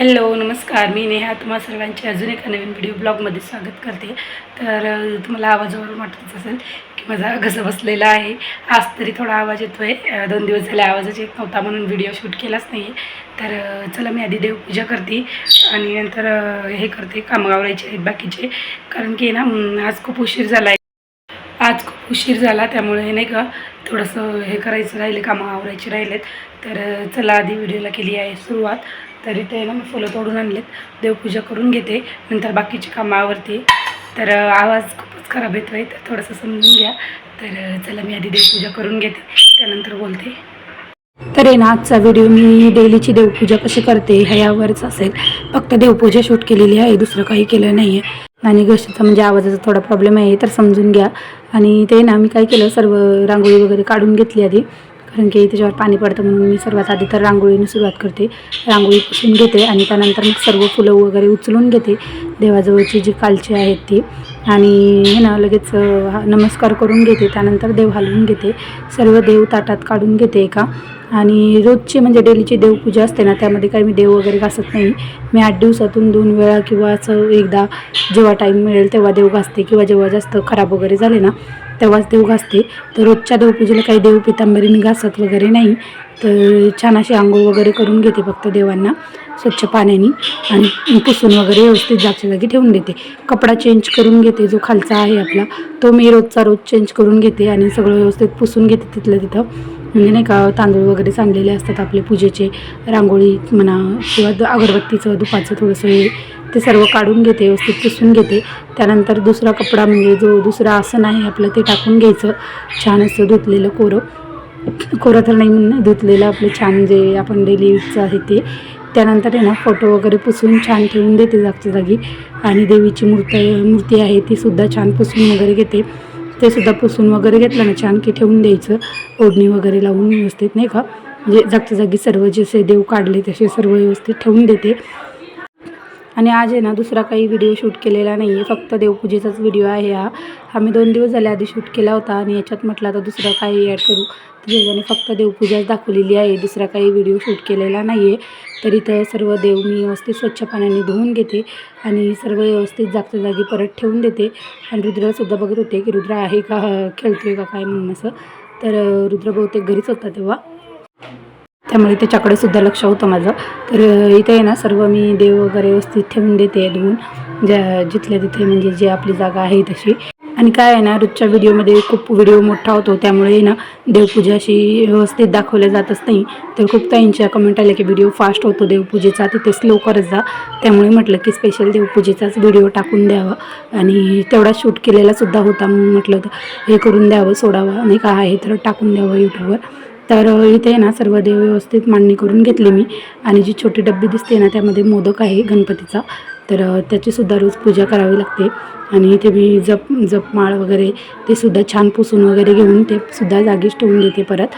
Hello नमस्कार, मी नेहा तुम्हा सर्वांचे अजून एका नवीन व्हिडिओ ब्लॉगमध्ये स्वागत करते। तर तुम्हाला आवाजावरून वाटतच असेल की माझा घसा बसलेला आहे। आज तरी थोडा आवाज येतो आहे, 2 दिवस झाले आवाजच येत नव्हता म्हणून व्हिडिओ शूट केलाच नाही आहे। तर चला मी आधी देवपूजा करते आणि नंतर हे करते, कामं आवरायचे आहेत बाकीचे, कारण की ना आज खूप उशीर झाला आहे। आज खूप उशीर झाला त्यामुळे नाही का थोडंसं हे करायचं राहिले, कामं आवरायचे राहिलेत। तर चला आधी व्हिडिओला केली आहे सुरुवात। तर इथे ना मी फुलं तोडून आणलेत, देवपूजा करून घेते, नंतर बाकीची कामं आवरते। तर आवाज खूपच खराब येतो आहे, तर थोडंसं समजून घ्या। तर चला मी आधी देवपूजा करून घेते, त्यानंतर बोलते। तर आहे ना आजचा व्हिडिओ मी डेलीची देवपूजा कशी करते ह्यावरच असेल। फक्त देवपूजा शूट केलेली आहे, दुसरं काही केलं नाही आहे। आणि घशाचा म्हणजे आवाजाचा थोडा प्रॉब्लेम आहे, तर समजून घ्या। आणि ते ना मी काय केलं, सर्व रांगोळी वगैरे काढून घेतली आधी, कारण की त्याच्यावर पाणी पडतं म्हणून मी सर्वात आधी तर रांगोळीने सुरुवात करते। रांगोळी पुसून घेते आणि त्यानंतर मग सर्व फुलं वगैरे उचलून घेते, देवाजवळची जी कालची आहेत ती। आणि हे ना लगेच नमस्कार करून घेते, त्यानंतर देव हलवून घेते, सर्व देव ताटात काढून घेते एका। आणि रोजची म्हणजे डेलीची देवपूजा असते ना, त्यामध्ये काही मी देव वगैरे घासत नाही। मी 8 दिवसातून 2 वेळा किंवा असं एकदा जेव्हा टाईम मिळेल तेव्हा देव घासते, किंवा जेव्हा जास्त खराब वगैरे झाले ना तेव्हाच देव घासते। तर रोजच्या देवपूजेला काही देव पितांबरी मी घासत वगैरे नाही। तर छान अशी आंघोळ वगैरे करून घेते फक्त देवांना स्वच्छ पाण्याने, आणि पुसून वगैरे व्यवस्थित जागच्या जागी ठेवून देते। कपडा चेंज करून घेते, जो खालचा आहे आपला तो मी रोजचा रोज चेंज करून घेते आणि सगळं व्यवस्थित पुसून घेते तिथलं तिथं। म्हणजे नाही का तांदूळ वगैरे सांडलेले असतात आपले पूजेचे, रांगोळी म्हणा किंवा अगरबत्तीचं धुपाचं थोडंसं हे, ते सर्व काढून घेते, व्यवस्थित पुसून घेते। त्यानंतर दुसरा कपडा म्हणजे जो दुसरा आसन आहे आपलं ते टाकून घ्यायचं, छान असं धुतलेलं कोरं तर नाही म्हणून धुतलेलं आपलं छान जे आपण डेली यूजचं आहे ते। त्यानंतर आहे ना फोटो वगैरे पुसून छान ठेवून देते जागच्या जागी। आणि देवीची मूर्ती आहे ती सुद्धा छान पुसून वगैरे घेते, ते सुद्धा पुसून वगैरे घेतलं ना छान की ठेवून द्यायचं, ओढणी वगैरे लावून व्यवस्थित नाही का, म्हणजे जागच्या जागी सर्व जसे देव काढले तसे सर्व व्यवस्थित ठेवून देते। आणि आज आहे ना दुसरा काही व्हिडिओ शूट केलेला नाही आहे, फक्त देवपूजेचाच व्हिडिओ आहे हा मी 2 दिवस झाले आधी शूट केला होता, आणि याच्यात म्हटलं आता दुसरं काही ॲड करू, त्याच्याने फक्त देवपूजाच दाखवलेली आहे, दुसरा काही व्हिडिओ शूट केलेला नाही आहे। तर इथं सर्व देव मी व्यवस्थित स्वच्छ पाण्याने धुवून घेते आणि सर्व व्यवस्थित जागच्या जागी परत ठेवून देते। आणि रुद्रासुद्धा बघत होते की रुद्र आहे का, खेळतोय का काय म्हणून असं। तर रुद्र बहुतेक घरीच होता तेव्हा, त्यामुळे त्याच्याकडे सुद्धा लक्ष होतं माझं। तर इथे आहे ना सर्व मी देव वगैरे व्यवस्थित ठेवून देते धुवून, जिथल्या तिथे म्हणजे जी आपली जागा आहे तशी। आणि काय आहे ना रोजच्या व्हिडिओमध्ये खूप व्हिडिओ मोठा होतो, त्यामुळे ना देवपूजा अशी व्यवस्थित दाखवल्या जातच नाही। तर खूप ताईंच्या कमेंट आल्या की व्हिडिओ फास्ट होतो देवपूजेचा, तिथे स्लो करत जा, त्यामुळे म्हटलं की स्पेशल देवपूजेचाच व्हिडिओ टाकून द्यावा। आणि तेवढा शूट केलेला सुद्धा होता, मग म्हटलं तर हे करून द्यावं, सोडावं नाही का, आहे तर टाकून द्यावं यूट्यूबवर। तर इथे ना सर्व देव व्यवस्थित मांडणी करून घेतली मी, आणि जी छोटी डब्बी दिसते ना त्यामध्ये मोदक आहे गणपतीचा, तर त्याचीसुद्धा रोज पूजा करावी लागते। आणि इथे मी जपमाळ वगैरे ते सुद्धा छान पुसून वगैरे घेऊन ते सुद्धा जागीच ठेवून देते परत।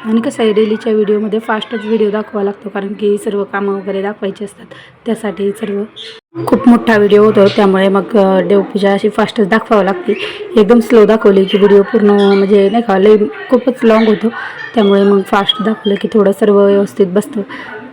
आणि कसं आहे डेलीच्या व्हिडिओमध्ये फास्टच व्हिडिओ दाखवावा लागतो, कारण की सर्व कामं वगैरे दाखवायची असतात, त्यासाठी सर्व खूप मोठा व्हिडिओ होतो, त्यामुळे मग देवपूजा अशी फास्टच दाखवावं लागते। एकदम स्लो दाखवली की व्हिडिओ पूर्ण म्हणजे नाही का लई खूपच लॉंग होतो, त्यामुळे मग फास्ट दाखवलं की थोडं सर्व व्यवस्थित बसतं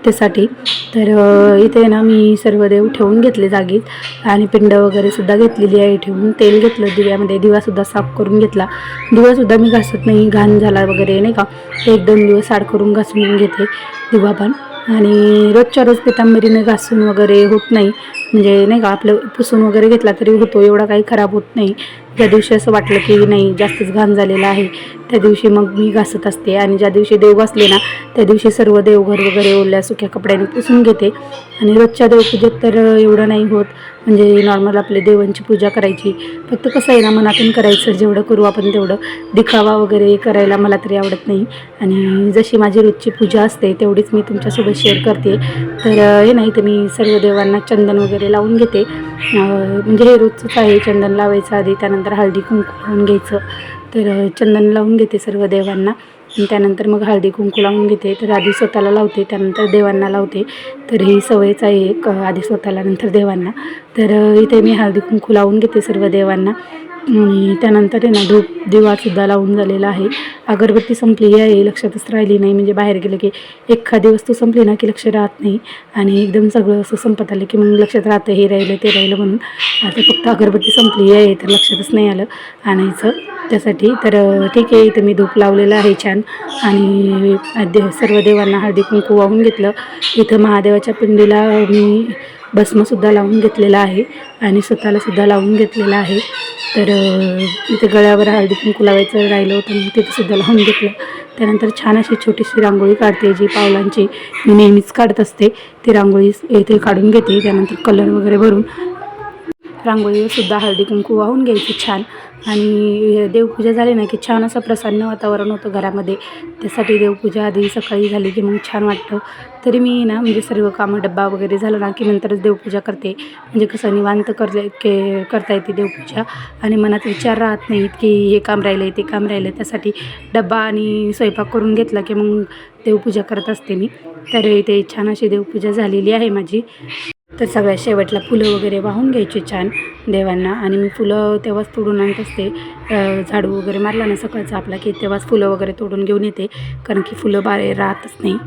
त्यासाठी। तर इथे ना मी सर्व देव ठेवून घेतले जागीच, आणि पिंड वगैरे सुद्धा घेतलेली आहे ठेवून, तेल घेतलं दिव्यामध्ये, दिवासुद्धा साफ करून घेतला। दिवासुद्धा मी घासत नाही, घाण झाला वगैरे नाही का, 1-2 दिवस आड करून घासून घेते दिवा पण। आणि रोजच्या रोज पितांबरीने घासून वगैरे होत नाही, म्हणजे नाही का आपलं पुसून वगैरे घेतला तरी होतो, एवढा काही खराब होत नाही। ज्या दिवशी असं वाटलं की नाही जास्तच घाण झालेलं आहे त्या दिवशी मग मी घासत असते, आणि ज्या दिवशी देव घासले ना त्या दिवशी सर्व देवघर वगैरे ओल्या सुक्या कपड्याने पुसून घेते। आणि रोजच्या देवपूजेत तर एवढं नाही होत, म्हणजे नॉर्मल आपले देवांची पूजा करायची, फक्त कसं आहे ना मनातून करायचं, जेवढं करू आपण तेवढं, दिखावा वगैरे करायला मला तरी आवडत नाही। आणि जशी माझी रोजची पूजा असते तेवढीच मी तुमच्यासोबत शेअर करते। तर हे नाही तर मी सर्व देवांना चंदन वगैरे लावून घेते, म्हणजे हे रोजचंच आहे, चंदन लावायचं आधी, त्यानंतर हळदी कुंकू लावून घ्यायचं। तर चंदन लावून घेते सर्व देवांना, आणि त्यानंतर मग हळदी कुंकू लावून घेते। तर आधी स्वतःला लावते, त्यानंतर देवांना लावते, तर ही सवयच आहे आधी स्वतःला नंतर देवांना। तर इथे मी हळदी कुंकू लावून घेते सर्व देवांना, आणि त्यानंतर आहे ना धूप दिवासुद्धा लावून झालेला आहे. अगरबत्ती संपलेली आहे, लक्षातच राहिली नाही. म्हणजे बाहेर गेलं की एखादी वस्तू संपली ना की लक्ष राहत नाही आणि एकदम सगळं असं संपत आलं की मग लक्षात राहतं हे राहिलं ते राहिलं म्हणून. आता फक्त अगरबत्ती संपली आहे तर लक्षातच नाही आलं आणायचं त्यासाठी. तर ठीक आहे, इथं मी धूप लावलेलं आहे छान आणि सर्व देवांना हळदी कुंकू वाहून घेतलं. इथं महादेवाच्या पिंडीला मी भस्मसुद्धा लावून घेतलेला आहे आणि स्वतःलासुद्धा लावून घेतलेलं आहे. तर इथे गळ्यावर हळदी कुंकू लावायचं राहिलं होतं, मग तिथंसुद्धा लावून घेतलं. त्यानंतर छान अशी छोटीशी रांगोळी काढते, जी पावलांची मी नेहमीच काढत असते. ती रांगोळी इथे काढून घेते. त्यानंतर कलर वगैरे भरून रांगोळीवरसुद्धा हळदी कुंकू वाहून घ्यायची छान. आणि देवपूजा झाली ना की छान असं प्रसन्न वातावरण होतं घरामध्ये. त्यासाठी देवपूजा आधी सकाळी झाली की मग छान वाटतं. तरी मी ना म्हणजे सर्व कामं डब्बा वगैरे झालं ना की नंतरच देवपूजा करते. म्हणजे कसं निवांत करता येते देवपूजा आणि मनात विचार राहत नाहीत की हे काम राहिलं आहे ते काम राहिलं. त्यासाठी डब्बा आणि स्वयंपाक करून घेतला की मग देवपूजा करत असते मी. तर इथे छान अशी देवपूजा झालेली आहे माझी. तर सगळ्यात शेवटला फुलं वगैरे वाहून घ्यायची छान देवांना. आणि मी फुलं तेव्हाच तोडून आणत असते. झाडू वगैरे मारला ना सकाळचा आपला की तेव्हाच फुलं वगैरे तोडून घेऊन येते, कारण की फुलं बाहेर राहतच नाही,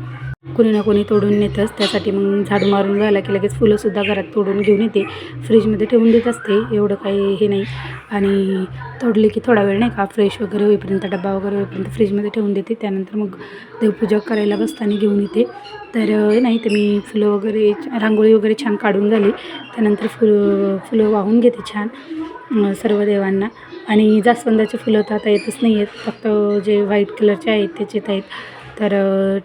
कोणी ना कोणी तोडून नेतच. त्यासाठी मग झाडू मारून झाला की लगेच फुलंसुद्धा घरात तोडून घेऊन येते, फ्रीजमध्ये ठेवून देत असते. एवढं काही हे नाही. आणि तोडले की थोडा वेळ नाही का फ्रेश वगैरे होईपर्यंत, डब्बा वगैरे होईपर्यंत फ्रीजमध्ये ठेवून देते. त्यानंतर मग देवपूजा करायला बसताना घेऊन येते. तर नाही तर मी फुलं वगैरे रांगोळी वगैरे छान काढून झाली. त्यानंतर फुलं वाहून घेते छान सर्व देवांना. आणि जास्वंदाचे फुलं तर आता येतच नाही आहेत, फक्त जे व्हाईट कलरचे आहेत त्याचे येत आहेत. तर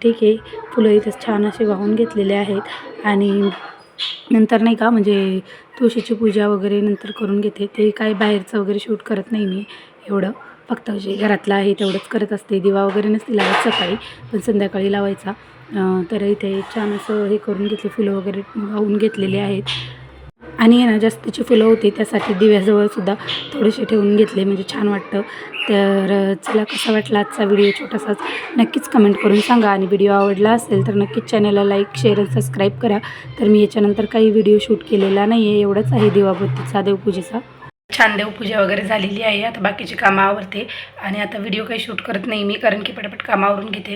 ठीक आहे, फुलं इथंच छान असे वाहून घेतलेले आहेत. आणि नंतर नाही का म्हणजे तुळशीची पूजा वगैरे नंतर करून घेते. ते काय बाहेरचं वगैरे शूट करत नाही मी एवढं, फक्त जे घरातलं आहे तेवढंच करत असते. दिवा वगैरे नसते लावत सकाळी, पण संध्याकाळी लावायचा. तर इथे छान असं हे करून घेतले, फुलं वगैरे वाहून घेतलेले आहेत. आणि ना जास्तीची फुलं होती त्यासाठी दिव्याजवळसुद्धा थोडेसे ठेवून घेतले, म्हणजे छान वाटतं. तर चला, कसा वाटला आजचा व्हिडिओ छोटासाच, नक्कीच कमेंट करून सांगा. आणि व्हिडिओ आवडला असेल तर नक्कीच चॅनलला लाईक, शेअर आणि सबस्क्राईब करा. तर मी याच्यानंतर काही व्हिडिओ शूट केलेला नाही आहे, एवढंच आहे दिवाबत्तीचा, देवपूजेचा. छान देवपूजा वगैरे झालेली आहे. आता बाकीची कामं आवरते आणि आता व्हिडिओ काही शूट करत नाही मी, कारण की पटापट कामावरून घेते.